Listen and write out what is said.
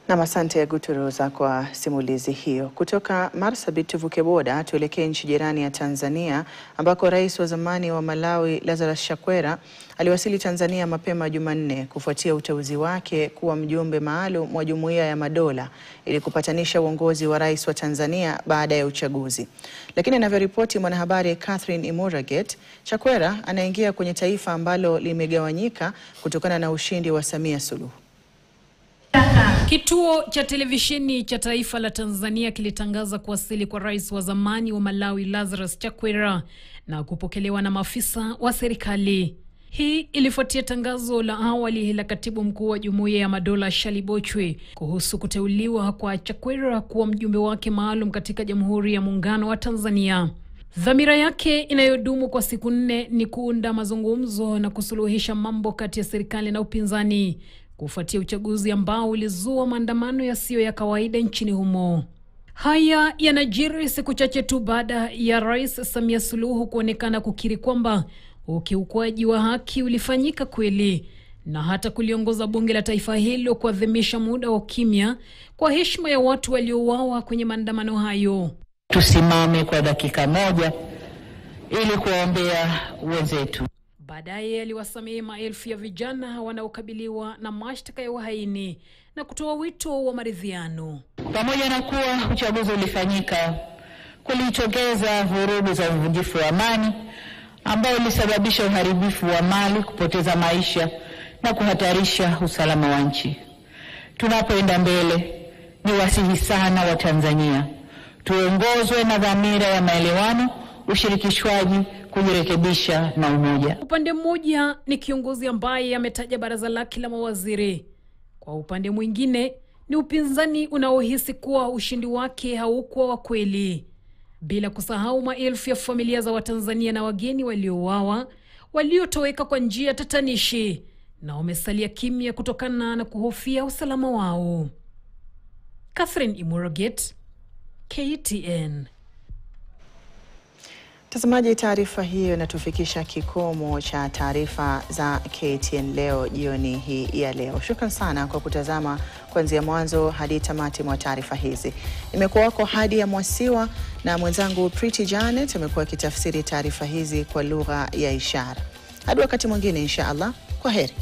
Na asante Guturoza kwa simulizi hiyo. Kutoka Marsabit tuvuke boda tuelekee nchi jirani ya Tanzania ambako rais wa zamani wa Malawi Lazarus Chakwera aliwasili Tanzania mapema Jumanne kufuatia uteuzi wake kuwa mjumbe maalum wa Jumuiya ya Madola ili kupatanisha uongozi wa rais wa Tanzania baada ya uchaguzi. Lakini anavyoripoti mwanahabari Catherine Imuraget, Chakwera anaingia kwenye taifa ambalo limegawanyika kutokana na ushindi wa Samia Suluhu. Kituo cha televisheni cha taifa la Tanzania kilitangaza kuwasili kwa rais wa zamani wa Malawi Lazarus Chakwera na kupokelewa na maafisa wa serikali. Hii ilifuatia tangazo la awali la katibu mkuu wa Jumuiya ya Madola Shali Bochwe kuhusu kuteuliwa kwa Chakwera kuwa mjumbe wake maalum katika Jamhuri ya Muungano wa Tanzania. Dhamira yake inayodumu kwa siku 4 ni kuunda mazungumzo na kusuluhisha mambo kati ya serikali na upinzani kufuatia uchaguzi ambao ulizua maandamano yasiyo ya kawaida nchini humo. Haya yanajiri siku chache tu baada ya Rais Samia Suluhu kuonekana kukiri kwamba ukiukwaji wa haki ulifanyika kweli na hata kuliongoza bunge la taifa hilo kuadhimisha muda wa kimya kwa heshima ya watu waliouawa kwenye maandamano hayo. Tusimame kwa dakika moja ili kuombea wenzetu. Baadaye aliwasamehe maelfu ya vijana wanaokabiliwa na mashtaka ya uhaini na kutoa wito wa maridhiano. Pamoja na kuwa uchaguzi ulifanyika, kulitokeza vurugu za uvunjifu wa amani ambao ulisababisha uharibifu wa mali, kupoteza maisha na kuhatarisha usalama wa nchi. Tunapoenda mbele, ni wasihi sana wa Tanzania tuongozwe na dhamira ya maelewano, ushirikishwaji, kujirekebisha na umoja. Upande mmoja ni kiongozi ambaye ametaja baraza lake la mawaziri. Kwa upande mwingine ni upinzani unaohisi kuwa ushindi wake haukuwa wa kweli. Bila kusahau maelfu ya familia za Watanzania na wageni waliouawa, waliotoweka kwa njia tatanishi na wamesalia kimya kutokana na kuhofia usalama wao. Catherine Imuraget, KTN. Mtazamaji, taarifa hiyo inatufikisha kikomo cha taarifa za KTN leo jioni hii ya leo. Shukran sana kwa kutazama kuanzia mwanzo hadi tamati mwa taarifa hizi. Nimekuwa wako hadi ya Mwasiwa na mwenzangu Pretty Janet amekuwa akitafsiri taarifa hizi kwa lugha ya ishara. Hadi wakati mwingine insha Allah, kwaheri.